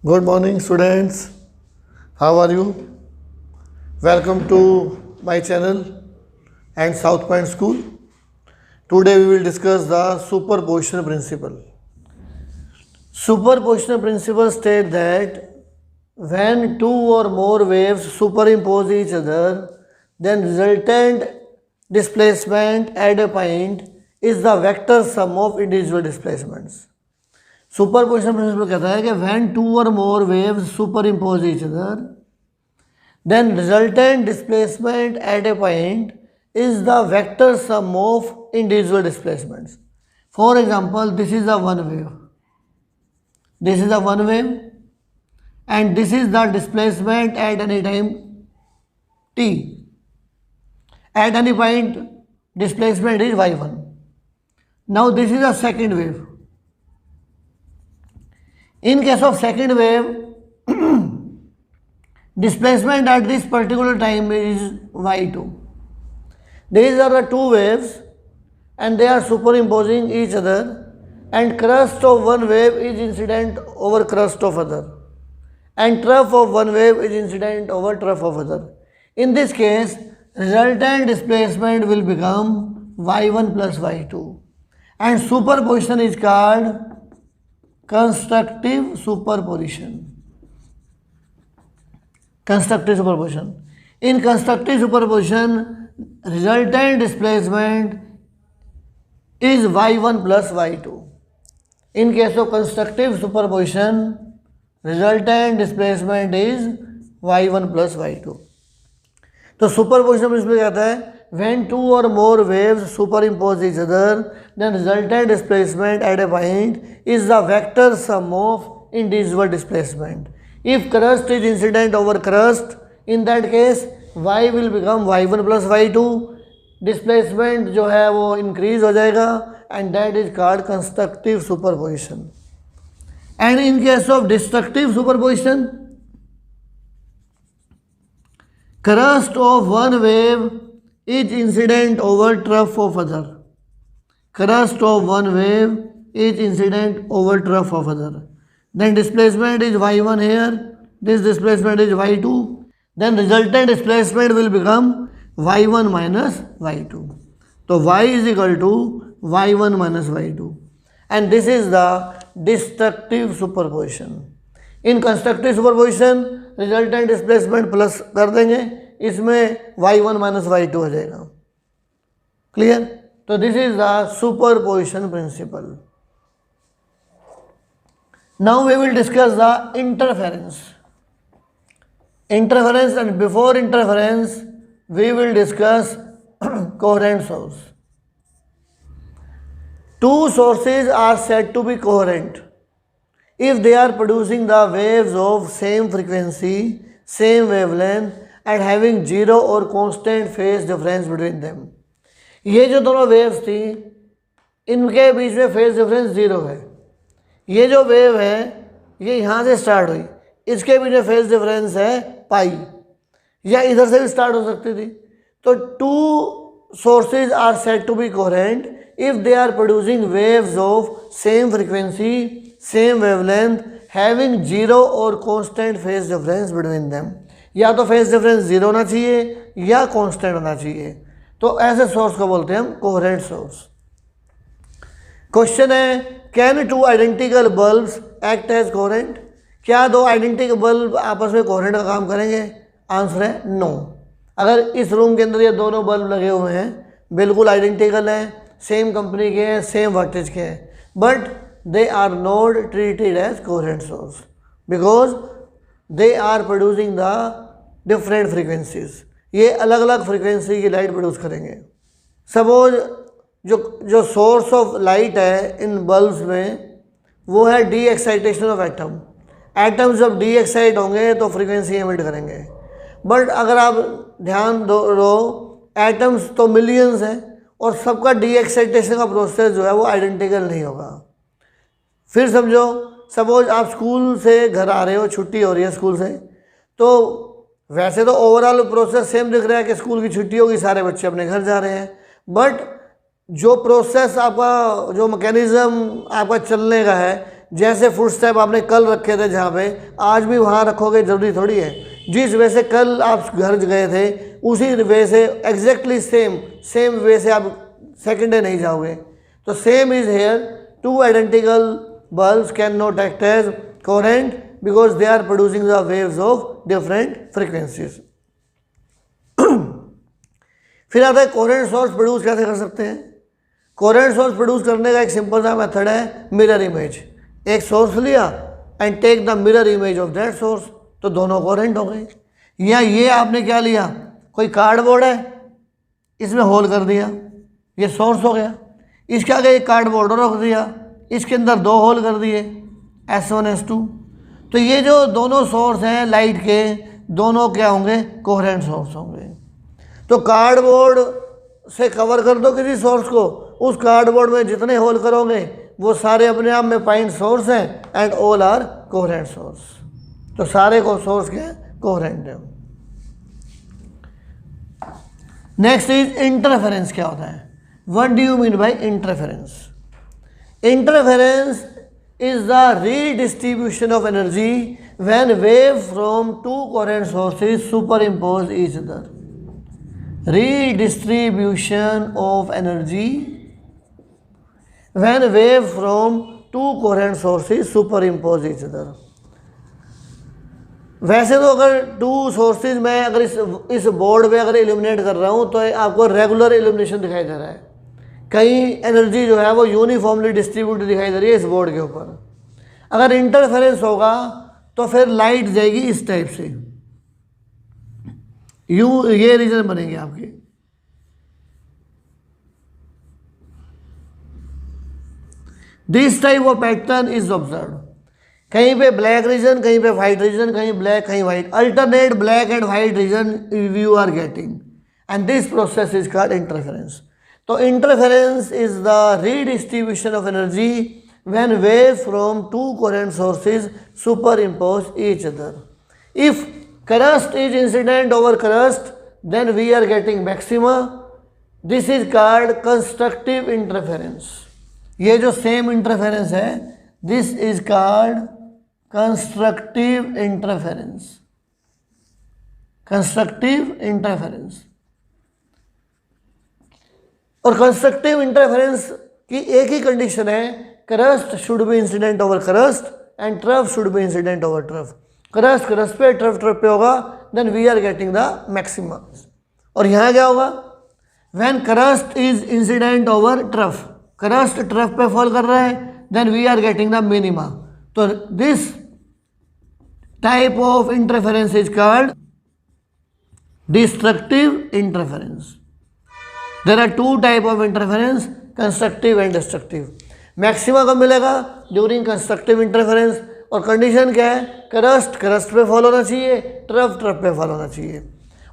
Good morning, students. How are you? Welcome to my channel and South Point School. Today we will discuss the superposition principle. Superposition principle states that when two or more waves superimpose each other, then resultant displacement at a point is the vector sum of individual displacements. Superposition principle कहता है कि when two और more waves superimpose each other then resultant displacement at a point is the vector sum of individual displacements. For example, this is the one wave, this is the one wave and this is the displacement at any time t. At any point displacement is y1. Now this is a second wave. In case of second wave, displacement at this particular time is y2. These are the two waves and they are superimposing each other, and crust of one wave is incident over crust of other, and trough of one wave is incident over trough of other. In this case, resultant displacement will become y1 plus y2, and superposition is called constructive superposition. Constructive superposition. In constructive superposition, resultant displacement is y1 plus y2. In case of constructive superposition, resultant displacement is y1 plus y2. तो superposition principle कहता है when two or more waves superimpose each other, then resultant displacement at a point is the vector sum of individual displacement. If crust is incident over crust, in that case y will become y1 plus y2. displacement जो है वो increase हो जाएगा, and that is called constructive superposition. And in case of destructive superposition, crust of one wave is incident over trough of other. Crust of one wave is incident over trough of other. Then displacement is y1 here, this displacement is y2. Then resultant displacement will become y1 minus y2. So y is equal to y1 minus y2. And this is the destructive superposition. In constructive superposition, resultant displacement plus कर देंगे, इसमें y1 minus y2 हो जाएगा. Clear? तो this is the superposition principle. Now we will discuss the interference. Interference, and before interference we will discuss coherent source. Two sources are said to be coherent if they are producing the waves of same frequency, same wavelength, and having zero or constant phase difference between them. ये जो दोनों waves थी, इनके बीच में phase difference zero है. ये जो wave है ये यहाँ से स्टार्ट हुई, इसके बीच में फेज डिफरेंस है पाई, या इधर से भी स्टार्ट हो सकती थी. तो to sources are said to be coherent if they are producing waves of same frequency, same wavelength, having zero or constant phase difference between them. या तो फेज डिफरेंस जीरो होना चाहिए या कांस्टेंट होना चाहिए. तो ऐसे सोर्स को बोलते हैं हम कोहेरेंट सोर्स. क्वेश्चन है, can two identical bulbs act as coherent? क्या दो आइडेंटिकल बल्ब आपस में कोहेरेंट का काम करेंगे? आंसर है नो. अगर इस रूम के अंदर ये दोनों बल्ब लगे हुए हैं, बिल्कुल आइडेंटिकल हैं, सेम कंपनी के हैं, सेम वोल्टेज के हैं, but they are not treated as coherent source because they are producing the different frequencies. ये अलग अलग फ्रीक्वेंसी की लाइट प्रोड्यूस करेंगे. सपोज जो सोर्स ऑफ लाइट है इन बल्ब्स में वो है de excitation of atom. Atoms जब डी एक्साइट होंगे तो फ्रीक्वेंसी एमिट करेंगे. बट अगर आप ध्यान दो एटम्स तो मिलियंस हैं और सबका डी एक्साइटेशन का प्रोसेस जो है वो आइडेंटिकल नहीं होगा. फिर समझो, सपोज आप स्कूल से घर आ रहे हो, छुट्टी हो रही है स्कूल से, तो वैसे तो ओवरऑल प्रोसेस सेम दिख रहा है कि स्कूल की छुट्टी होगी, सारे बच्चे अपने घर जा रहे हैं, बट जो प्रोसेस आपका, जो मैकेनिज़्म आपका चलने का है, जैसे फुट स्टेप आपने कल रखे थे जहाँ पे, आज भी वहाँ रखोगे, ज़रूरी थोड़ी है। जिस वे से कल आप घर गए थे उसी वे से एग्जैक्टली सेम वे से आप सेकेंड डे नहीं जाओगे। तो same is here, two identical bulbs can not act as coherent because they are producing the waves of different frequencies. फिर आता है कोहेरेंट सोर्स प्रोड्यूस कैसे कर सकते हैं। कोहेरेंट सोर्स प्रोड्यूस करने का एक सिंपल सा मेथड है मिरर इमेज। एक सोर्स लिया and take the mirror image of that source, तो दोनों कोहेरेंट हो गए। या ये आपने क्या लिया, कोई कार्डबोर्ड है, इसमें होल कर दिया, ये सोर्स हो गया। इसके आगे एक कार्डबोर्ड रख दिया, इसके अंदर दो होल कर दिए, S1 S2। तो ये जो दोनों सोर्स हैं लाइट के, दोनों क्या होंगे, कोहेरेंट सोर्स होंगे। तो कार्डबोर्ड से कवर कर दो किसी सोर्स को, उस कार्डबोर्ड में जितने होल करोगे वो सारे अपने आप में पॉइंट सोर्स हैं and all are coherent source. तो सारे को सोर्स के कोहेरेंट है। Next is interference. क्या होता है, what do you mean by interference? Interference is the redistribution of energy when waves from two coherent sources superimpose each other. Redistribution of energy when waves from two coherent sources superimpose each other. वैसे तो अगर two sources में अगर इस board पे अगर illuminate कर रहा हूँ तो आपको रेगुलर इल्यूमिनेशन दिखाई दे रहा है, कहीं एनर्जी जो है वो यूनिफॉर्मली डिस्ट्रीब्यूट दिखाई दे रही है इस बोर्ड के ऊपर। अगर इंटरफेरेंस होगा तो फिर लाइट जाएगी इस टाइप से, ये रीजन बनेंगे आपके। This type of pattern is observe. कहीं पे ब्लैक रीजन, कहीं पे वाइट रीजन, कहीं ब्लैक कहीं white, alternate black and white region you are getting, and this process is called interference. तो interference is the redistribution of energy when waves from two coherent sources superimpose each other. If crest is incident over crest then we are getting maxima. This is called constructive interference. ये जो same interference है, this is called constructive interference. Constructive interference. और constructive interference की एक ही condition है, crest should be incident over crest and trough should be incident over trough. Crest crest पे, trough trough पे होगा, then we are getting the maxima. और यहाँ क्या होगा, when crest is incident over trough, crest trough पे fall कर रहा है, then we are getting the minima. तो this type of interference is called destructive interference. There are two type of interference, constructive and destructive. Maxima कब मिलेगा, during constructive interference. और condition क्या है, क्रस्ट क्रस्ट पे फॉल होना चाहिए, trough trough पे फॉल होना चाहिए।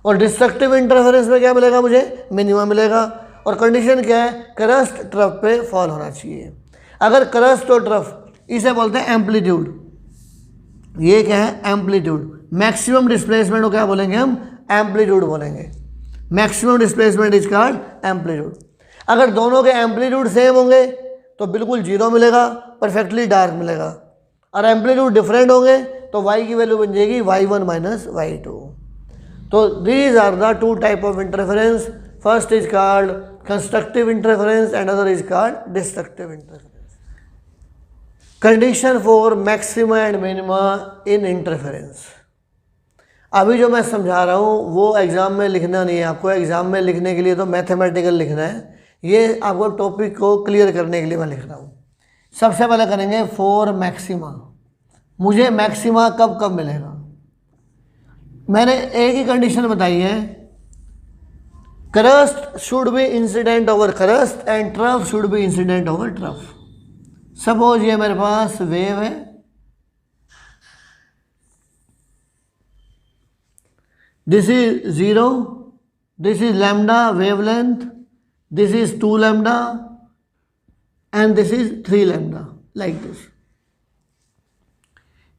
और डिस्ट्रक्टिव इंटरफेरेंस में क्या मिलेगा, मुझे मिनिमा मिलेगा। और कंडीशन क्या है, क्रस्ट ट्रफ पे फॉल होना चाहिए। अगर क्रस्ट और ट्रफ, इसे बोलते हैं एम्पलीट्यूड। ये क्या है, एम्पलीट्यूड। मैक्सिमम डिस्प्लेसमेंट को क्या बोलेंगे हम, एम्पलीट्यूड बोलेंगे। Maximum displacement is called amplitude. अगर दोनों के एम्पलीट्यूड सेम होंगे तो बिल्कुल जीरो मिलेगा, परफेक्टली डार्क मिलेगा। और एम्पलीट्यूड डिफरेंट होंगे तो y की वैल्यू बन जाएगी y1 माइनस y2। तो these are the two type of interference. First is called constructive interference and other is called destructive interference. Condition for maxima and minima in interference. अभी जो मैं समझा रहा हूँ वो एग्ज़ाम में लिखना नहीं है आपको। एग्ज़ाम में लिखने के लिए तो मैथमेटिकल लिखना है, ये आपको टॉपिक को क्लियर करने के लिए मैं लिख रहा हूँ। सबसे पहले करेंगे फॉर मैक्सिमा। मुझे मैक्सिमा कब कब मिलेगा, मैंने एक ही कंडीशन बताई है, crest should be incident over crest and trough should be incident over trough. Suppose ये मेरे पास वेव है, this is 0, this is lambda wavelength, this is 2 lambda and this is 3 lambda, like this.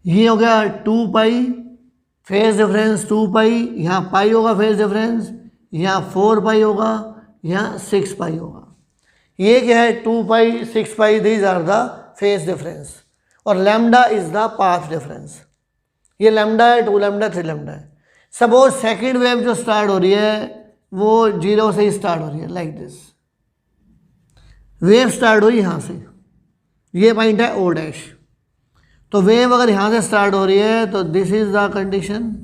ये हो गया 2 पाई, phase difference 2 पाई, यहाँ पाई होगा phase difference, यहाँ 4 पाई होगा, यहाँ 6 पाई होगा। ये क्या है, 2 pi 6 pi, these are the phase difference. और lambda is the path difference. ये लैम्डा है, 2 लैम्डा 3 लैम्डा है। सपोज सेकेंड वेव जो स्टार्ट हो रही है वो 0 से ही स्टार्ट हो रही है, लाइक दिस। वेव स्टार्ट हुई यहाँ से, ये पॉइंट है ओ डैश। तो वेव अगर यहाँ से स्टार्ट हो रही है तो this is the condition.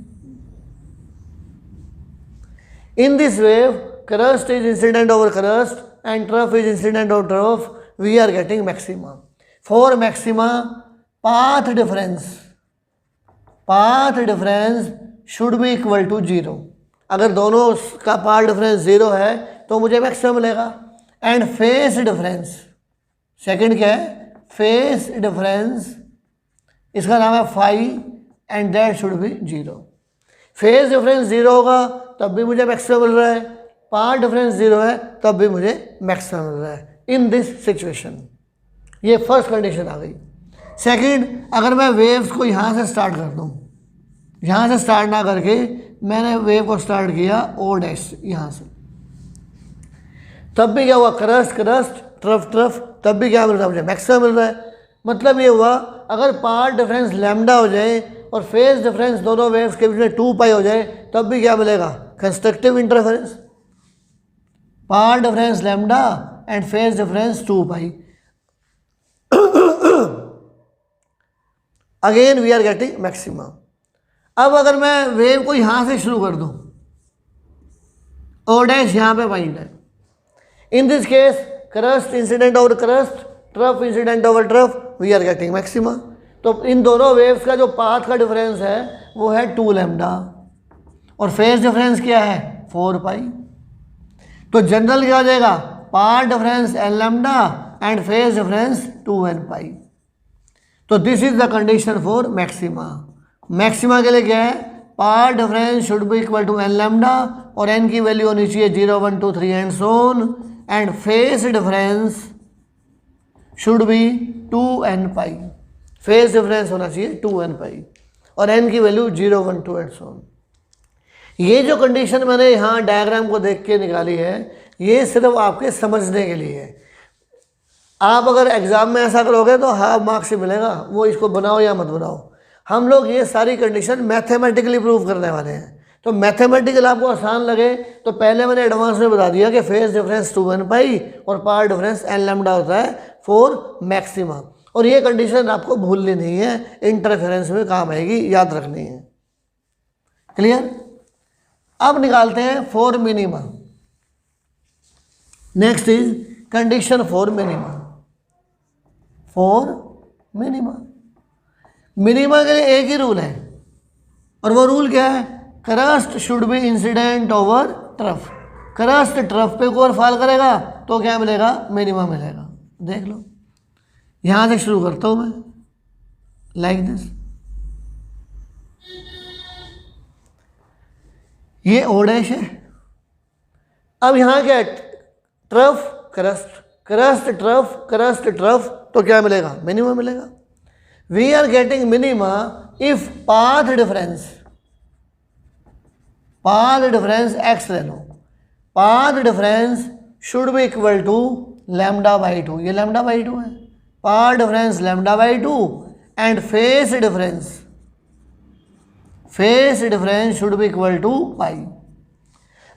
In this wave crest is incident over crest and trough is incident over trough, we are getting maxima. For maxima path difference should be equal to 0। अगर दोनों का path difference 0 है तो मुझे maximum मिलेगा। And phase difference, second क्या है, phase difference, इसका नाम है phi, and that should be 0। Phase difference 0 होगा तब भी मुझे मैक्सिमम मिल रहा है, पाथ डिफरेंस 0 है तब भी मुझे मैक्सिमम मिल रहा है इन दिस सिचुएशन। ये फर्स्ट कंडीशन आ गई। सेकंड, अगर मैं वेव्स को यहाँ से स्टार्ट कर दूँ, यहाँ से स्टार्ट ना करके मैंने वेव को स्टार्ट किया ओ डैश यहाँ से, तब भी क्या हुआ, क्रस्ट ट्रफ, तब भी क्या मिल रहा है मुझे, मैक्सिमम मिल रहा है। मतलब ये हुआ अगर पाथ डिफरेंस लैम्डा हो जाए और फेज डिफरेंस दोनों वेव्स के बीच में 2 पाई हो जाए तब भी क्या मिलेगा, constructive interference. Path difference lambda and phase difference 2 pi. Again we are getting maxima. अब अगर मैं वेव को यहाँ से शुरू कर दूँ, ओ डैश यहाँ पे पॉइंट है, in this case crest incident over crest, trough incident over trough, we are getting maxima. तो इन दोनों वेव्स का जो पाथ का डिफरेंस है वो है 2 लैम्डा और फेज डिफरेंस क्या है 4 पाई। तो जनरल क्या हो जाएगा, path difference n lambda and phase difference 2n pi. तो this is the condition for maxima. Maxima के लिए क्या है, path difference should be equal to n lambda और n की वैल्यू होनी चाहिए 0 1 2 3 and so on, and phase difference should be 2n pi. Phase difference होना चाहिए 2n पाई और n की वैल्यू 0 1 2 एंड सो ऑन। ये जो कंडीशन मैंने यहाँ डायग्राम को देख के निकाली है ये सिर्फ आपके समझने के लिए है। आप अगर एग्जाम में ऐसा करोगे तो हाफ मार्क्स से मिलेगा, वो इसको बनाओ या मत बनाओ। हम लोग ये सारी कंडीशन मैथमेटिकली प्रूव करने वाले हैं। तो मैथमेटिकल आपको आसान लगे तो पहले मैंने एडवांस में बता दिया कि फेज डिफरेंस 2n पाई और पाथ डिफरेंस n लैम्डा होता है फॉर मैक्सिमा। और ये कंडीशन आपको भूलनी नहीं है, इंटरफेरेंस में काम आएगी, याद रखनी है। क्लियर। अब निकालते हैं for minima. Next is condition for minima. For minima, minima के लिए एक ही रूल है और वो रूल क्या है, crest should be incident over trough. Crest trough पे कोई फॉल करेगा तो क्या मिलेगा, मिनिमा मिलेगा। देख लो, यहां से शुरू करता हूं मैं, लाइक दिस। ये ओ डैश है। अब यहां क्या है, ट्रफ ट्रफ, तो क्या मिलेगा, मिनिमा मिलेगा। We are getting minima if path difference x ले लो, path difference should be equal to lambda by 2, ये लैम्डा बाई 2 है, path difference lambda by 2 and phase difference should be equal to pi.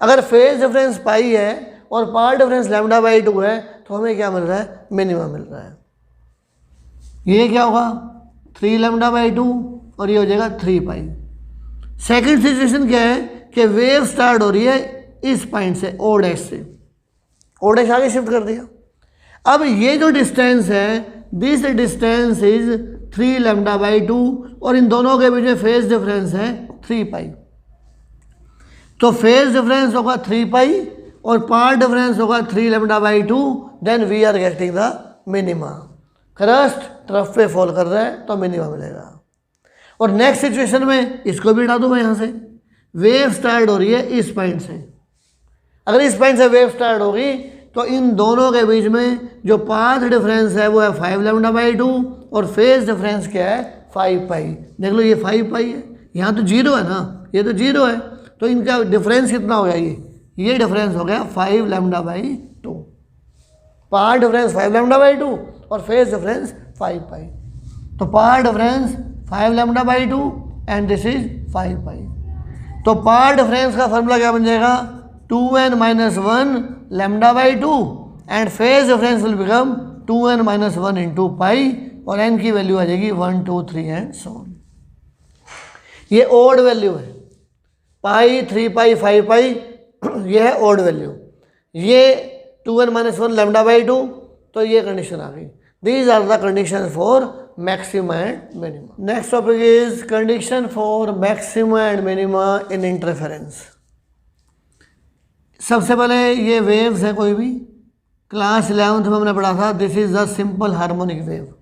अगर phase difference pi है और path difference lambda by 2 है तो हमें क्या मिल रहा है, मिनिमा मिल रहा है। ये क्या होगा, 3 लैम्डा बाई 2 और ये हो जाएगा 3 पाई। सेकंड सिचुएशन क्या है कि वेव स्टार्ट हो रही है इस पॉइंट से, ओ डैश से, ओ डैश आगे शिफ्ट कर दिया। अब ये जो डिस्टेंस है, this distance is 3 lambda by 2 और इन दोनों के बीच में फेज डिफरेंस है 3 पाई। तो फेज डिफरेंस होगा 3 पाई और पाथ डिफरेंस होगा 3 lambda by 2, then we are getting the minima. Crest trough पे फॉल कर रहा है तो मिनिमा मिलेगा। और नेक्स्ट सिचुएशन में इसको भी हटा दूं मैं यहाँ से, वेव स्टार्ट हो रही है इस पॉइंट से। अगर इस पॉइंट से वेव स्टार्ट होगी तो इन दोनों के बीच में जो पाथ डिफरेंस है वो है 5 लैम्डा बाई 2 और फेज डिफरेंस क्या है 5 पाई। देख लो ये 5 पाई है, यहाँ तो 0 है ना, ये तो 0 है, तो इनका डिफरेंस कितना हो गया, ये डिफरेंस हो गया 5 lambda by 2। Path difference 5 lambda by 2 और फेज डिफरेंस 5 पाई। तो path difference 5 lambda by 2 and this is 5 पाई। तो पार्ट डिफरेंस का फॉर्मूला क्या बन जाएगा, 2n minus 1 lambda by 2 and phase difference will become 2n minus 1 into pi, और n की value आ जाएगी 1 2 3 एंड सो ऑन। ये ओड वैल्यू है, पाई 3 पाई 5 पाई, ये है ओड वैल्यू। ये 2n माइनस 1 लैम्डा बाई 2, तो ये कंडीशन आ गई। These are the condition for maxima and minima. Next topic is condition for maxima and minima in interference. सबसे पहले ये वेव्स है, कोई भी क्लास 11th में हमने पढ़ा था, this is the simple harmonic wave.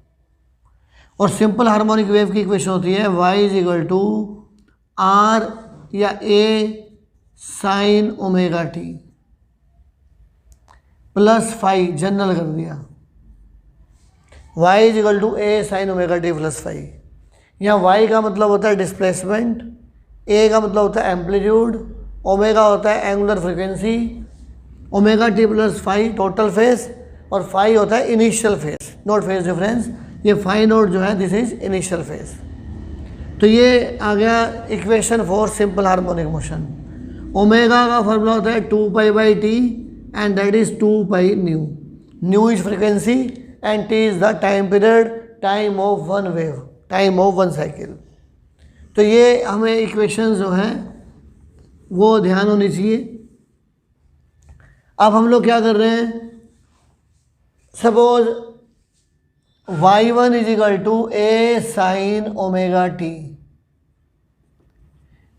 और सिंपल हार्मोनिक वेव की इक्वेशन होती है y is equal to R या A sine omega T plus phi, general कर दिया, y is equal to A sine omega T plus phi. यहाँ y का मतलब होता है डिस्प्लेसमेंट, a का मतलब होता है एम्पलीट्यूड, ओमेगा होता है angular frequency, omega T plus phi total phase, और फाई होता है initial phase, not phase difference. ये फाई नोट जो है दिस इज इनिशियल फेस। तो ये आ गया equation for simple harmonic motion. Omega का फॉर्मूला होता है 2 pi by T and that is 2 pi nu. New is frequency and T is the time period, time of one wave, time of one cycle. तो ये हमें equation जो हैं वो ध्यान होनी चाहिए। अब हम लोग क्या कर रहे हैं, suppose y1 is equal to A sine omega t,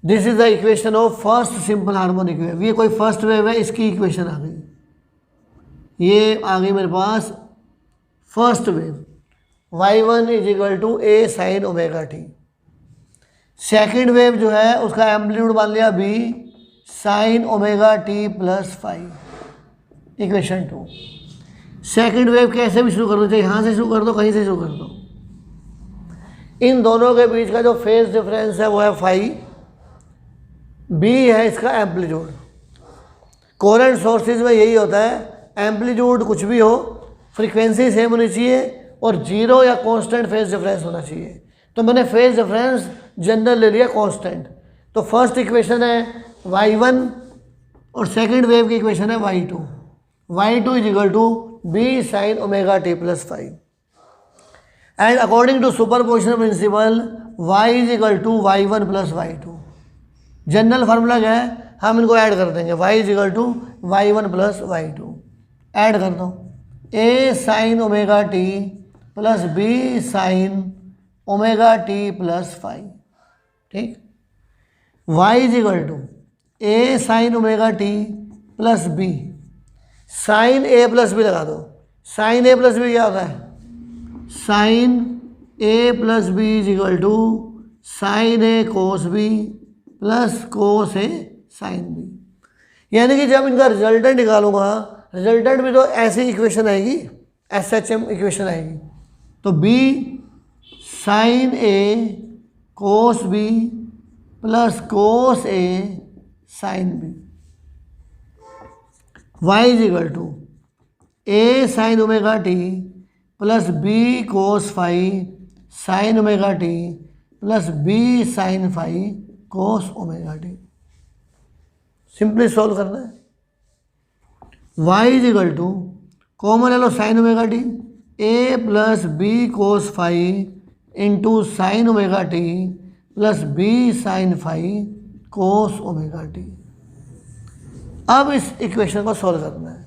this is the equation of first simple harmonic wave. ये कोई फर्स्ट वेव है, इसकी इक्वेशन आ गई, ये आ गई मेरे पास first wave, y1 is equal to A sine omega T. Second wave जो है उसका एम्पलीट्यूड मान लिया b sine omega T plus phi, equation 2। सेकेंड वेव कैसे भी शुरू कर दो, चाहे यहाँ से शुरू कर दो, कहीं से शुरू कर दो, इन दोनों के बीच का जो फेज डिफरेंस है वो है फाई, b है इसका एम्पलीट्यूड। कोरेंट सोर्सेज में यही होता है, एम्पलीट्यूड कुछ भी हो, फ्रीक्वेंसी सेम होनी चाहिए और जीरो या कांस्टेंट फेज डिफरेंस होना चाहिए। तो मैंने फेज डिफरेंस जनरल ले लिया कांस्टेंट। तो फर्स्ट इक्वेशन है y1 और सेकंड वेव की इक्वेशन है y2। y2 is equal to b sine omega T plus phi and according to superposition principle y is equal to y1 plus y2। General formula क्या है, हम इनको add कर देंगे, y is equal to y1 plus y2, add कर दो, a sine omega T plus b sine omega T plus phi, ठीक। y is equal to a sine omega T plus b sine a plus b लगा दो। Sign a plus b क्या होता है, sine a plus b is equal to sine a cos b plus cos a sine b। यानी कि जब इनका resultant निकालूंगा, रिजल्टेंट भी तो ऐसी इक्वेशन आएगी, SHM इक्वेशन आएगी। तो b sine a cos b plus cos a sine b, y is equal to a sine omega T plus b cos phi sine omega T plus b sine phi cos omega T. Simply solve करना है। y is equal to common ले लो sine omega T, a plus b cos phi into sine omega T plus b sine phi cos omega T. अब इस equation को solve करना है।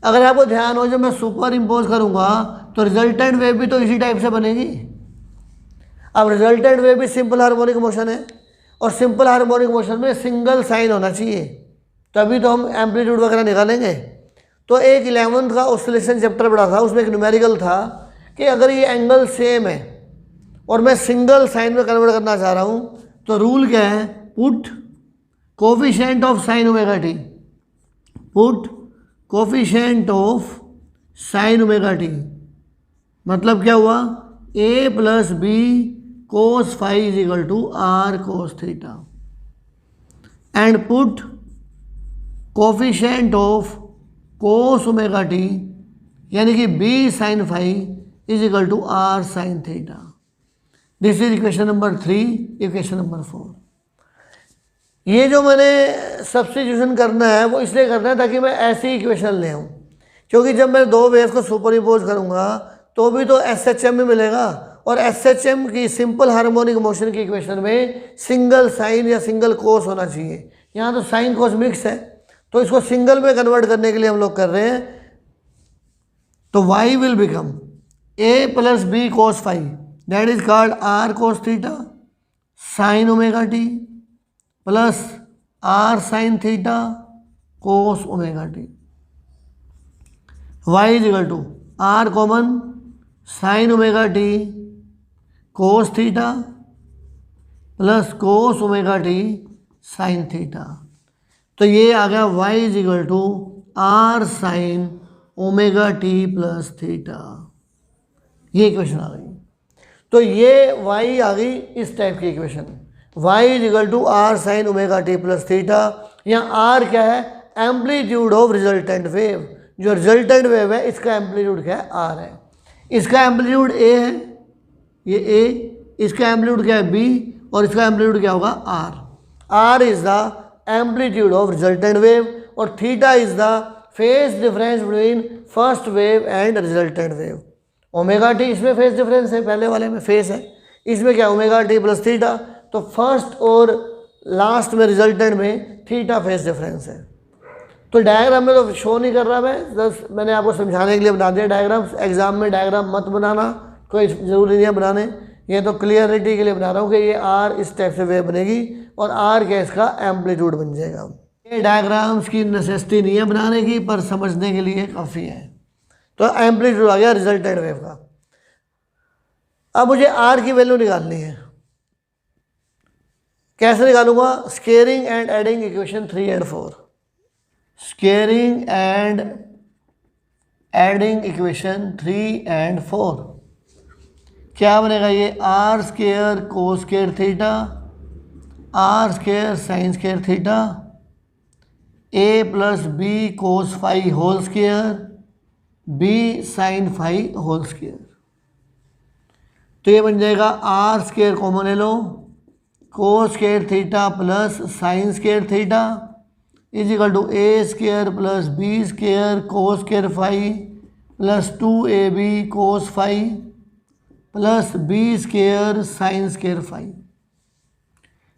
अगर आपको ध्यान हो, जब मैं सुपर इम्पोज करूंगा तो रिजल्टेंट वेव भी तो इसी टाइप से बनेगी। अब रिजल्टेंट वेव भी सिंपल हार्मोनिक मोशन है और सिंपल हार्मोनिक मोशन में सिंगल साइन होना चाहिए, तभी तो हम एम्पलीट्यूड वगैरह निकालेंगे। तो एक 11th का ऑसिलेशन चैप्टर पढ़ा था, उसमें एक न्यूमेरिकल था कि अगर ये एंगल सेम है और मैं सिंगल साइन में कन्वर्ट करना चाह रहा हूँ, तो रूल क्या है, put coefficient of sine omega t, put coefficient of sine omega t, मतलब क्या हुआ, a plus B cos phi is equal to r cos theta, and put coefficient of cos omega t यानी कि b sine phi is equal to r sine theta. This is equation number 3, equation number 4। ये जो मैंने substitution करना है वो इसलिए करना है ताकि मैं ऐसी इक्वेशन ले आऊँ, क्योंकि जब मैं दो वेव को सुपरइम्पोज करूँगा तो भी तो SHM ही मिलेगा, और SHM की सिंपल हार्मोनिक मोशन की इक्वेशन में सिंगल साइन या सिंगल कोस होना चाहिए। यहाँ तो साइन कोस मिक्स है, तो इसको सिंगल में कन्वर्ट करने के लिए हम लोग कर रहे हैं। तो y will become a plus B cos phi, that is called r cos theta sine omega t plus r sine theta cos omega t। y is equal to r common sine omega t cos theta plus cos omega t sine theta. तो ये आ गया y is equal to r sine omega t plus theta. ये equation आ गई। तो ये y आ गई इस टाइप की equation, y is equal to r sine omega t plus theta. यहाँ r क्या है? Amplitude of resultant wave. जो रिजल्टेंट वेव है इसका एम्पलीट्यूड क्या है? r है। इसका एम्पलीट्यूड a है, ये a, इसका एम्पलीट्यूड क्या है? b, और इसका एम्पलीट्यूड क्या होगा? r is the amplitude of resultant wave, और theta is the phase difference between first wave and resultant wave. Omega T इसमें फेज डिफरेंस है, पहले वाले में फेज है, इसमें क्या ओमेगा टी प्लस थीटा। तो फर्स्ट और लास्ट में रिजल्टेंट में थीटा फेज डिफरेंस है। तो डायग्राम में तो शो नहीं कर रहा मैं, बस मैंने आपको समझाने के लिए बना दिया डायग्राम। एग्जाम में डायग्राम मत बनाना, कोई ज़रूरी नहीं है बनाने, ये तो क्लियरिटी के लिए बना रहा हूँ कि ये आर इस टाइप से वेव बनेगी और आर क्या इसका एम्पलीट्यूड बन जाएगा। ये डायग्राम्स की नेसेसिटी नहीं है बनाने की, पर समझने के लिए काफ़ी है। तो एम्पलीट्यूड आ गया रिजल्टेंट वेव का। अब मुझे आर की वैल्यू निकालनी है। कैसे निकालूंगा? स्केयरिंग एंड एडिंग इक्वेशन 3 और 4। स्केयरिंग एंड एडिंग इक्वेशन 3 और 4 क्या बनेगा? ये R square cos square theta, R square sine square theta, A plus B cos phi whole square, B sine phi whole square. तो ये बन जाएगा आर स्केयर कॉमन ले लो, cos square theta plus sine square theta is equal to A square plus B square cos square phi plus 2ab cos phi plus B square sine square phi.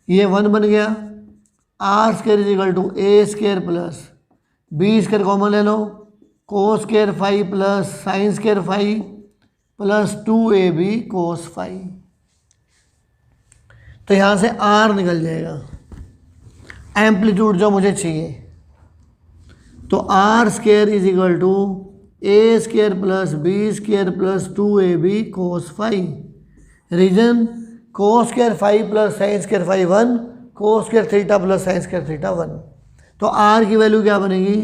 ये 1 बन गया। R square is equal to A square plus B square common ले लो, cos square phi plus sine square phi plus 2ab cos phi. तो यहाँ से are निकल जाएगा, एम्पलीट्यूड जो मुझे चाहिए। तो r square is equal to A square plus B square plus 2ab cos phi. Reason cos square phi plus sine square phi 1, cos square theta plus sine square theta 1। तो r की value क्या बनेगी?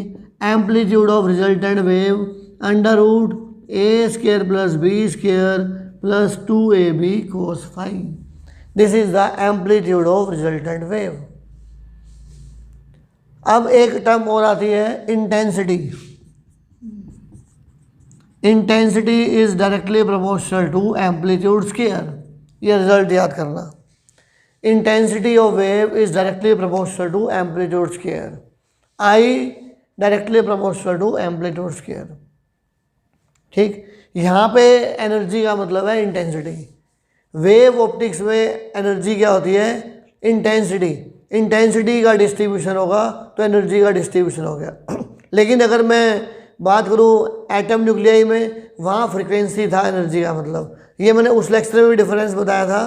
Amplitude of resultant wave under root a square plus B square plus 2ab cos phi. This is the amplitude of resultant wave. अब एक term और आती है intensity. Intensity is directly proportional to amplitude square. ये result याद करना। Intensity of wave is directly proportional to amplitude square. I directly proportional to amplitude square. ठीक, यहाँ पे एनर्जी का मतलब है इंटेंसिटी। वेव ऑप्टिक्स में एनर्जी क्या होती है? इंटेंसिटी। इंटेंसिटी का डिस्ट्रीब्यूशन होगा तो एनर्जी का डिस्ट्रीब्यूशन हो गया। लेकिन अगर मैं बात करूँ एटम न्यूक्लियाई में, वहाँ फ्रिक्वेंसी था एनर्जी का मतलब। ये मैंने उस लेक्चर में भी डिफरेंस बताया था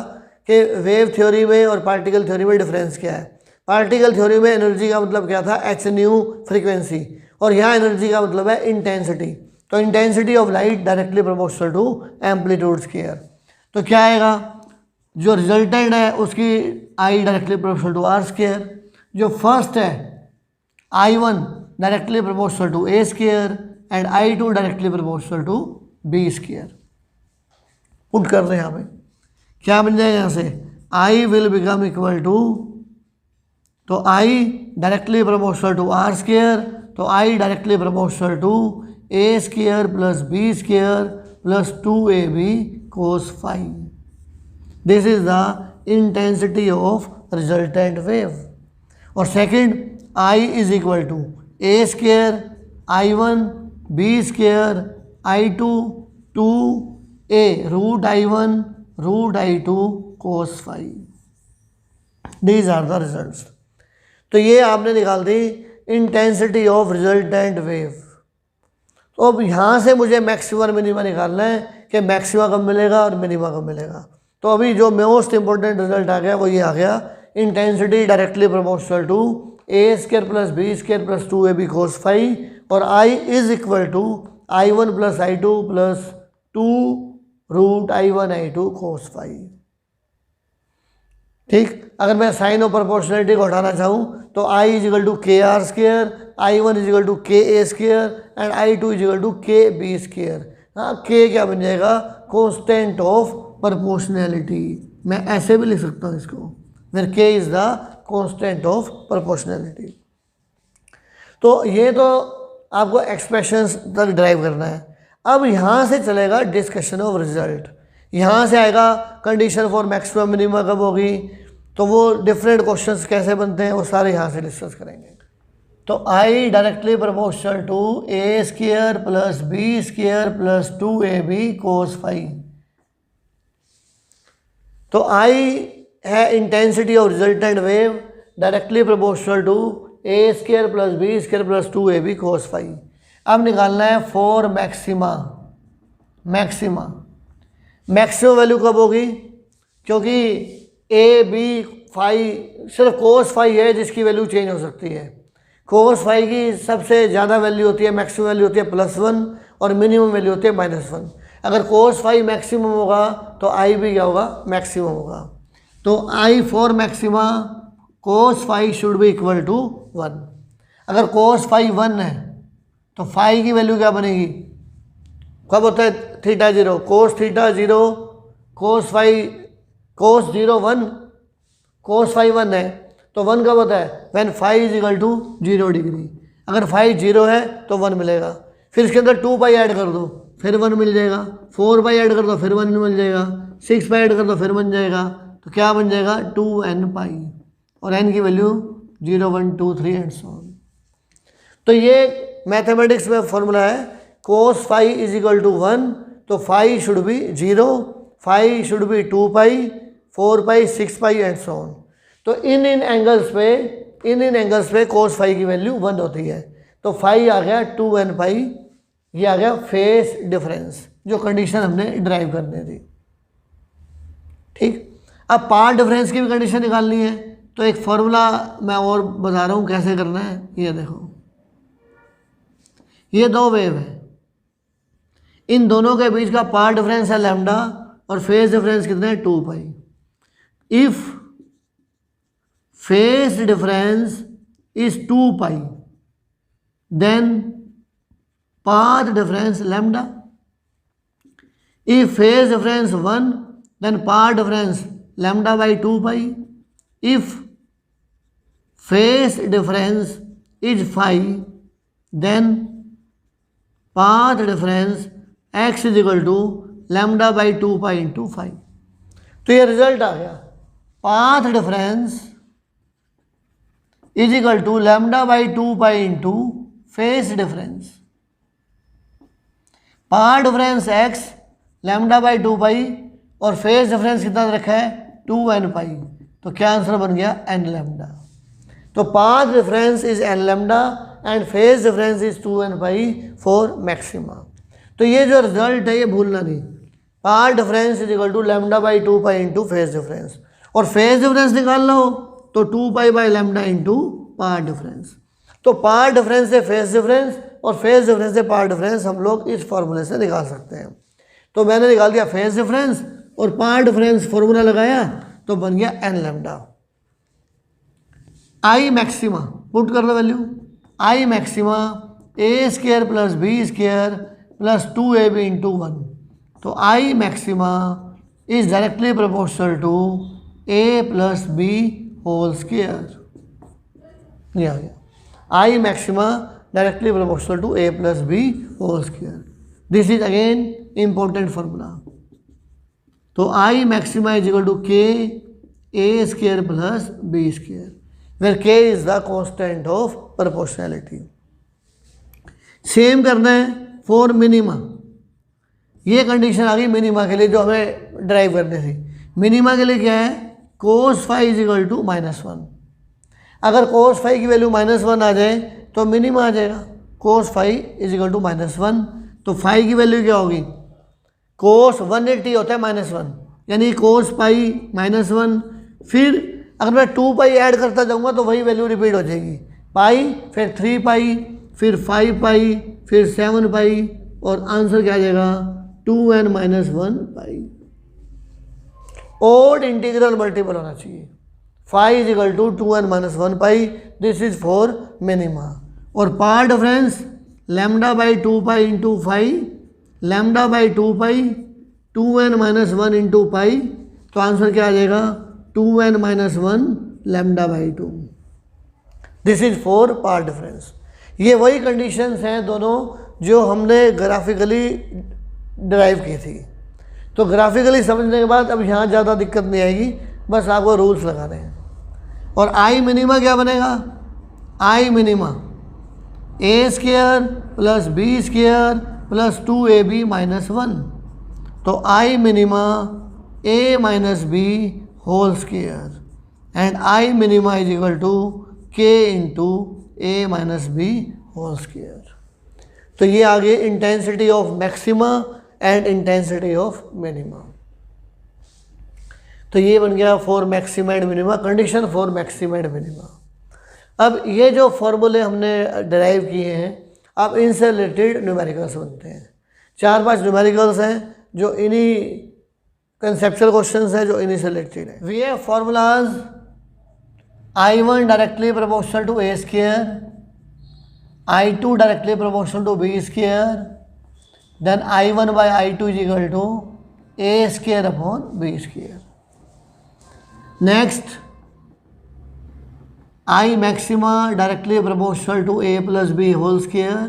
कि वेव थ्योरी में और पार्टिकल थ्योरी में डिफरेंस क्या है। पार्टिकल थ्योरी में एनर्जी का मतलब क्या था? h न्यू फ्रिक्वेंसी, और यहाँ एनर्जी का मतलब है इंटेंसिटी। तो intensity of light directly proportional to amplitude square. तो क्या आएगा? जो रिजल्टेंट है उसकी I directly proportional to are square. जो फर्स्ट है I1 directly proportional to A square and I2 directly proportional to b square. Put कर रहे हैं यहाँ पे, क्या बन जाएगा? यहाँ से I will become equal to, तो I directly proportional to are square, तो I directly proportional to A square plus B square plus 2ab cos phi. This is the intensity of resultant wave. और second I is equal to A square I one B square I two two A root I one root I two cos phi. These are the results. तो ये आपने निकाल दी intensity of resultant wave. तो अब यहाँ से मुझे मैक्सिमा और मिनिमा निकालना है कि मैक्सिमा कब मिलेगा और मिनिमा कब मिलेगा। तो अभी जो मोस्ट इंपॉर्टेंट रिजल्ट आ गया वो ये आ गया, intensity directly proportional to A square plus B square plus 2ab cos phi और I is equal to I one plus I two plus 2 root I one I two cos phi. ठीक, अगर मैं साइन ऑफ प्रोपोर्शनलिटी को हटाना चाहूँ तो I is equal to K R square, I one is equal to K A square and I two is equal to K B square. हाँ, के क्या बन जाएगा, कांस्टेंट ऑफ प्रोपोर्शनैलिटी। मैं ऐसे भी लिख सकता हूँ इसको, फिर के is the constant of proportionality. तो ये तो आपको एक्सप्रेशंस तक ड्राइव करना है। अब यहाँ से चलेगा डिस्कशन ऑफ रिजल्ट। यहाँ से आएगा कंडीशन फॉर मैक्सिमम मिनिमा कब होगी, तो वो डिफरेंट क्वेश्चंस कैसे बनते हैं वो सारे यहाँ से डिस्कस करेंगे। तो I directly proportional to A square plus B square plus 2ab cos phi. तो आई है intensity of resultant wave directly proportional to A square plus B square plus 2ab cos phi. अब निकालना है for maxima. Maximum value कब होगी, क्योंकि A B five सिर्फ कोस five है जिसकी वैल्यू चेंज हो सकती है। कोस फाइव की सबसे ज़्यादा वैल्यू होती है, मैक्सिमम वैल्यू होती है +1 और मिनिमम वैल्यू होती है -1। अगर कोस फाइव मैक्सिमम होगा तो आई भी क्या होगा, मैक्सिमम होगा। तो I for maxima cos phi should be equal to 1। अगर कोस फाइव 1 है तो फाइव की वैल्यू क्या बनेगी, कब होता है theta 0, cos theta 0 cos phi cos 0 1, cos phi 1 है तो 1 कब होता है, when phi is equal to 0 degree. अगर फाइव 0 है तो 1 मिलेगा, फिर इसके अंदर 2π ऐड कर दो फिर 1 मिल जाएगा, 4π ऐड कर दो फिर 1 मिल जाएगा, 6π ऐड कर दो फिर बन जाएगा। तो क्या बन जाएगा 2nπ और n की वैल्यू 0 1 2 3 एंड सो ऑन। तो ये मैथमेटिक्स में फॉर्मूला है, cos phi is equal to 1 तो phi should be 0, phi should be 2π 4π 6π and so on. तो इन एंगल्स पे कोस फाइव की वैल्यू 1 होती है। तो फाइव आ गया 2nπ, ये आ गया फेस डिफरेंस जो कंडीशन हमने ड्राइव करनी थी। ठीक, अब पार्ट डिफरेंस की भी कंडीशन निकालनी है। तो एक फॉर्मूला मैं और बता रहा हूँ कैसे करना है। ये देखो, ये दो वेव है, इन दोनों के बीच का पार्ट डिफरेंस है लैम्डा और फेस डिफरेंस कितना है 2π। If phase difference is 2π then path difference lambda. If phase difference 1 then path difference lambda by 2π. If phase difference is phi then path difference x is equal to lambda by 2π into phi. तो ये result आ गया, path difference is equal to lambda by 2π into phase difference. Path difference x lambda by 2π और phase difference कितना रखा है 2nπ। तो क्या आंसर बन गया n लैम्डा। तो path difference is n lambda and phase difference is 2nπ for maxima. तो ये जो रिजल्ट है ये भूलना नहीं, path difference is equal to lambda by 2π into phase difference, और फेस डिफरेंस निकालना हो तो 2π by lambda into path difference. तो पाथ डिफरेंस से फेस डिफरेंस और फेस डिफरेंस से पार्ट डिफरेंस हम लोग इस फॉर्मूले से निकाल सकते हैं। तो मैंने निकाल दिया फेस डिफरेंस और पार्ट डिफरेंस फॉर्मूला लगाया तो बन गया n lambda. I maxima put कर लो value, I maxima A square plus B square plus 2ab into 1। तो I maxima is directly proportional to a plus B whole square. ये आ गया I maxima directly proportional to a plus b whole square. This is again important formula. तो I maxima is equal to K A square plus B square, where K is the constant of proportionality. Same करना है for minima. ये condition आ गई minima के लिए जो हमें ड्राइव करनी थी। मिनिमा के लिए क्या है, cos phi is equal to -1। अगर कोस फाई की वैल्यू -1 आ जाए तो मिनिमा आ जाएगा। Cos phi is equal to -1, तो फाई की वैल्यू क्या होगी, कोस 180 होता है -1, यानी कोस पाई -1। फिर अगर मैं 2 पाई ऐड करता जाऊंगा तो वही वैल्यू रिपीट हो जाएगी, पाई फिर 3 पाई फिर 5 पाई फिर 7 पाई, और आंसर क्या आ जाएगा 2n-1 पाई। ओड इंटीग्रल मल्टीपल होना चाहिए। Phi is equal to 2n-1 pi, this is for minima. और path difference lambda by 2 pi into phi, lambda by 2 pi 2n-1 into pi, तो आंसर क्या आ जाएगा 2n-1 lambda by 2। This is for path difference. ये वही conditions हैं दोनों जो हमने ग्राफिकली ड्राइव की थी। तो ग्राफिकली समझने के बाद अब यहाँ ज़्यादा दिक्कत नहीं आएगी, बस आपको रूल्स लगाने हैं। और आई मिनिमा क्या बनेगा, I minima A square plus B square plus 2ab - 1, तो I minima a minus B whole square and I minima is equal to k into A minus B whole square. तो ये आ गई intensity of maxima and intensity of minima. तो ये बन गया for maxima and minima, condition for maxima and minima. अब ये जो फॉर्मूले हमने डिराइव किए हैं, अब इनसे रिलेटेड न्यूमेरिकल्स बनते हैं। 4-5 न्यूमेरिकल्स हैं जो इन्हीं कंसेप्चुअल क्वेश्चंस हैं जो इन्हीं से रिलेटेड है। We have formulas I1 directly proportional to a square, I2 directly proportional to b square, then I1 by I2 is equal to a square upon b square. Next I maxima directly proportional to a plus B whole square,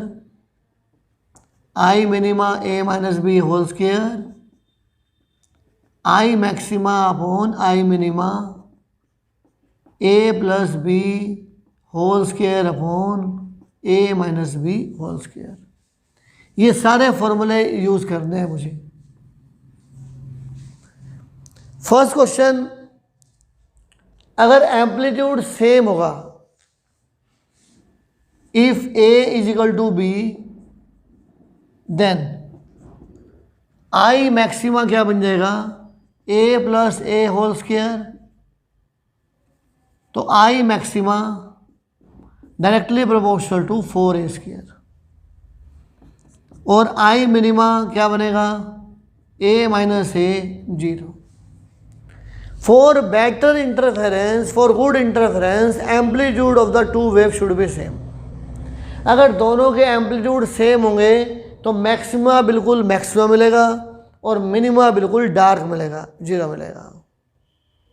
I minima a minus B whole square, I maxima upon I minima a plus B whole square upon a minus B whole square. ये सारे फॉर्मूले use करने हैं मुझे। First question, अगर amplitude same होगा, if a is equal to B, then I maxima क्या बन जाएगा a plus a whole square, तो I maxima directly proportional to 4a square, और I मिनिमा क्या बनेगा a minus a 0। For better interference, for good interference, amplitude of the two wave should be same. अगर दोनों के amplitude same होंगे तो maxima बिल्कुल मैक्सिमा मिलेगा और मिनिमा बिल्कुल डार्क मिलेगा, 0 मिलेगा।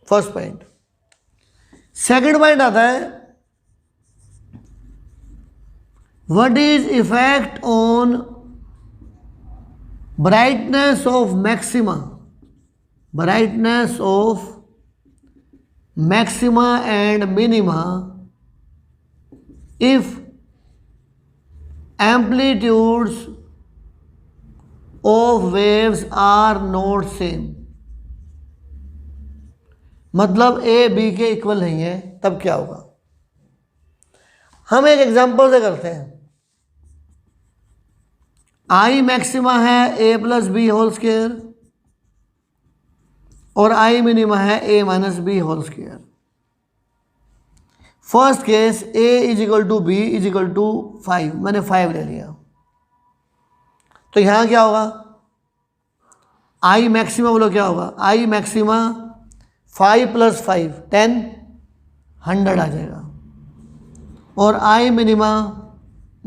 First point. सेकंड पॉइंट आता है, what is effect on brightness of maxima, brightness of maxima and minima if amplitudes of waves are not same. मतलब ए बी के इक्वल नहीं है, तब क्या होगा। हम एक एग्जांपल से करते हैं। आई मैक्सिमा है A plus B whole square और आई मिनिमा है A minus B whole square. First case A is equal to B is equal to 5, मैंने 5 ले लिया, तो यहां क्या होगा, आई मैक्सिमा बोलो क्या होगा, आई मैक्सिमा 5 प्लस 5 10 100 आ जाएगा, और आई मिनिमा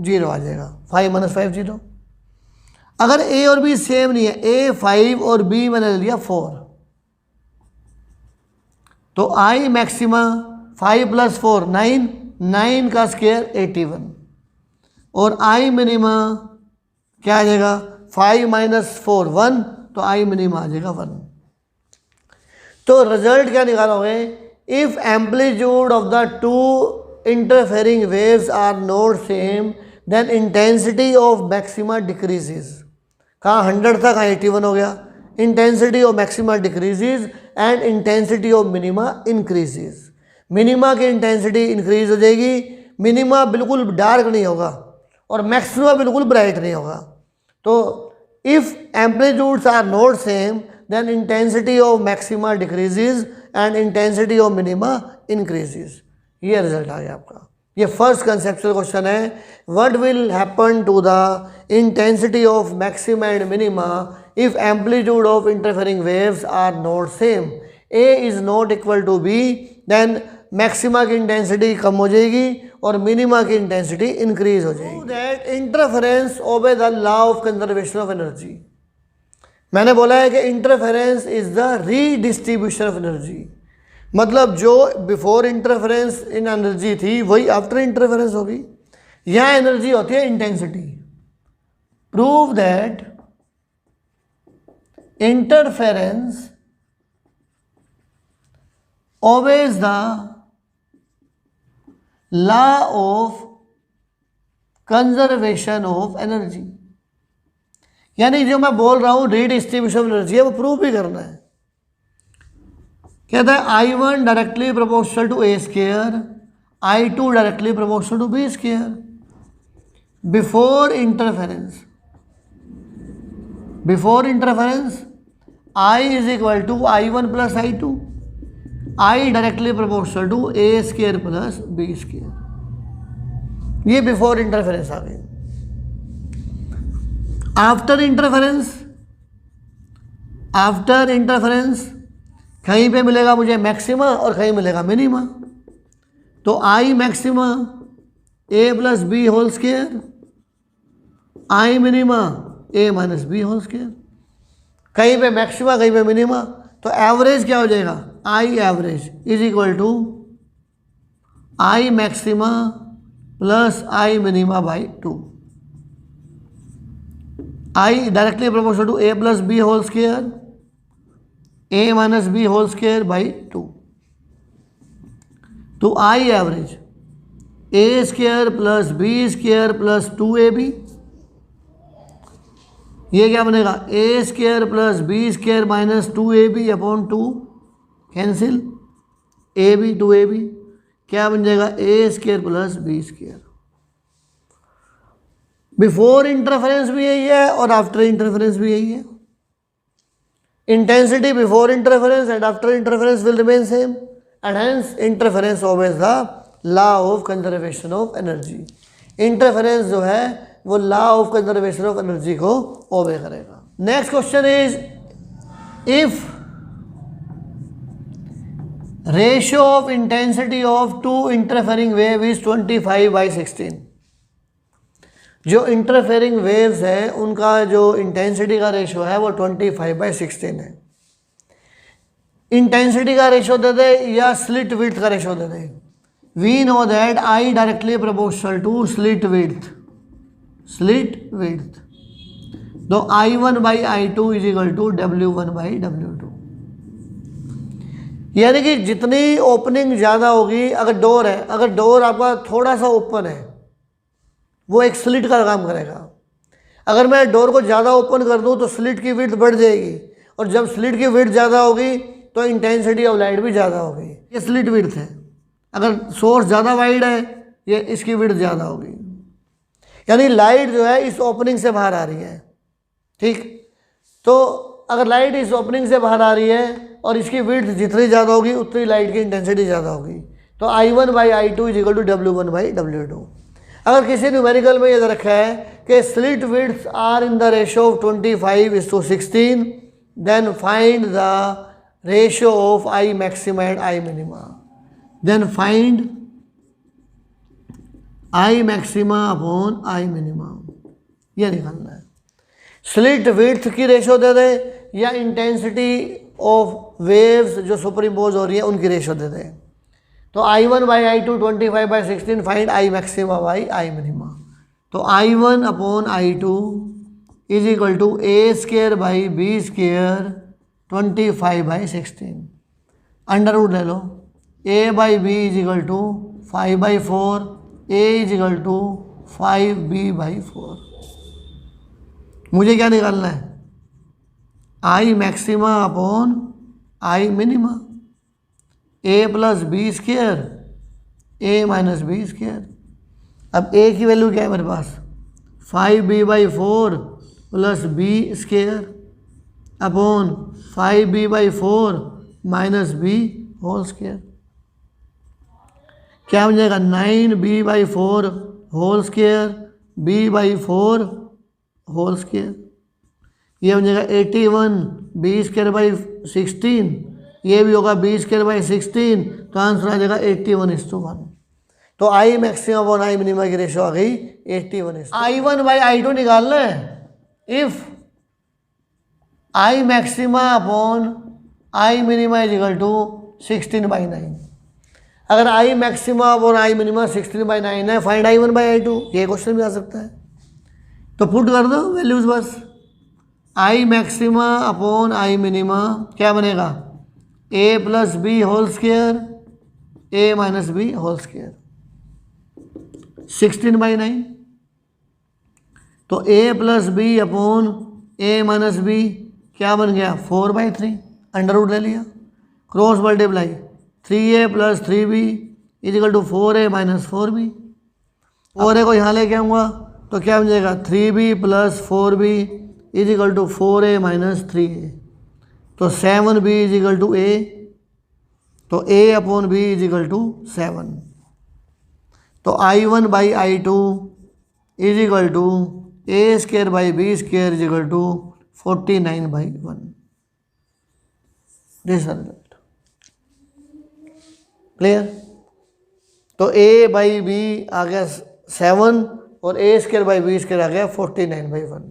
0 आ जाएगा। 5 माइनस 5 0। अगर ए और बी सेम नहीं है, ए 5 और बी मैंने ले लिया 4, तो आई मैक्सिमा 5 प्लस 4 9, 9 का स्क्वायर 81, और आई मिनिमा क्या आ जाएगा 5 माइनस 4 1, तो आई मिनिमा आ जाएगा 1। तो रिजल्ट क्या निकालोगे, if amplitude of the two interfering waves are not same then intensity of maxima decreases. कहाँ 100 था, कहाँ 81 हो गया। Intensity of maxima decreases and intensity of minima increases. Minima की इंटेंसिटी इंक्रीज हो जाएगी, मिनिमा बिल्कुल डार्क नहीं होगा और मैक्सिमा बिल्कुल ब्राइट नहीं होगा। तो if amplitudes are not same then intensity of maxima decreases and intensity of minima increases. ये रिजल्ट आ गया आपका। ये फर्स्ट कंसेप्चुअल क्वेश्चन है, what will happen to the intensity of maxima and minima if amplitude of interfering waves are not same. A is not equal to B, then maxima की intensity कम हो जाएगी और मिनिमा की intensity increase हो जाएगी। That interference obey the law of conservation of energy. मैंने बोला है कि interference is the redistribution of energy, मतलब जो बिफोर इंटरफेरेंस इन एनर्जी थी वही आफ्टर इंटरफेरेंस होगी। यहाँ एनर्जी होती है intensity. Prove that interference obeys the law of conservation of energy। यानी जो मैं बोल रहा हूं रीडिस्ट्रीब्यूशन ऑफ एनर्जी है वो प्रूव भी करना है। कहता है I1 directly proportional to A square, I2 directly proportional to b square before interference. Before interference I is equal to I1 plus I2, I directly proportional to A square plus B square. ये before interference आ गई। After interference, after interference कहीं पे मिलेगा मुझे maxima और कहीं मिलेगा मिनिमा। तो I maxima a plus B whole square, I minima a minus B whole square. कहीं पे मैक्सिमा कहीं पे मिनिमा, तो एवरेज क्या हो जाएगा, I average is equal to I maxima plus I minima by 2। I directly proportional to A plus B whole square, A minus B whole square by 2। तो I average A square plus B square plus 2ab। ये क्या बनेगा, A square plus B square minus 2ab upon 2 cancel, A B 2ab क्या बन जाएगा, A square plus B square. Before interference भी यही है और आफ्टर इंटरफेरेंस भी यही है। Intensity before interference and after interference will remain same and hence interference obeys the law of conservation of energy. Interference जो है वो law of conservation of energy को ओबे करेगा। Next question is, if ratio of intensity of two interfering wave is 25/16। जो interfering waves हैं उनका जो intensity का रेशियो है वो 25/16 है। इंटेंसिटी का रेशियो दे दे या स्लिट विड्थ का रेशियो दे दे। We know that I directly proportional to slit width, slit width. तो I1/I2 is equal to W1/W2। यानी कि जितनी ओपनिंग ज़्यादा होगी, अगर डोर है, अगर डोर आपका थोड़ा सा ओपन है वो एक स्लिट का काम करेगा। अगर मैं डोर को ज़्यादा ओपन कर दूं तो स्लिट की विड्थ बढ़ जाएगी और जब स्लिट की विड्थ ज़्यादा होगी तो इंटेंसिटी ऑफ लाइट भी ज़्यादा होगी। ये स्लिट विड्थ है। अगर सोर्स ज़्यादा वाइड है ये इसकी विड्थ ज़्यादा होगी, यानी लाइट जो है इस ओपनिंग से बाहर आ रही है। ठीक, तो अगर लाइट इस ओपनिंग से बाहर आ रही है और इसकी विड्थ जितनी ज़्यादा होगी उतनी लाइट की इंटेंसिटी ज़्यादा होगी। तो I1/I2 is equal to W1/W2। अगर किसी न्यूमेरिकल में ये रखा है कि slit width are in the ratio of 25:16, then find the ratio of I maxima and I minima. Then find I maxima upon I minima, ये निकालना है। स्लिट विड्थ की रेशियो दे दे या इंटेंसिटी ऑफ वेव्स जो सुपर इम्पोज हो रही है उनकी रेशियो दे दे। तो I1/I2 25/16 find I maxima by I minima. तो I1 upon I2 is equal to A² by B² 25/16। Under root ले लो, a by B is equal to 5/4, a is equal to 5b/4। मुझे क्या निकालना है? I maxima upon I minima, a plus B square a minus B square. अब a की value क्या है मेरे पास? 5b/4 plus B square upon 5b/4 minus B whole square. क्या बन जाएगा? 9b/4 whole square b/4 whole square. ये बन जाएगा 81b²/16, ये भी होगा b²/16, तो आंसर आ जाएगा 81:1। तो आई मैक्सिमम और आई मिनिमा की रेशो आ गई 81:1। I1/I2 निकालना है। If I maxima upon I minima is equal to 16/9। अगर I maxima upon I minima 16/9 है, फाइंड I1/I2, ये क्वेश्चन भी आ सकता है। तो पुट कर दो वैल्यूज बस। I maxima upon I minima क्या बनेगा? a plus B whole square a minus B whole square 16/9। तो a plus b upon a minus b क्या बन गया? 4/3, अंडर रूट ले लिया, cross multiply 3a plus 3b is equal to 4a minus 4b। 4a को यहाँ लेके आऊँगा तो क्या बन जाएगा? 3b plus 4b is equal to 4a minus 3a। तो 7b is equal to a, तो a upon b is equal to 7। तो I1/I2 is equal to a²/b² is equal to 49/1। This result clear? तो a/b आ गया 7 और a²/b² आ गया 49/1।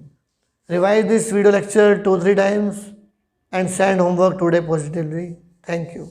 Revise this video lecture 2-3 times and send homework today positively. Thank you.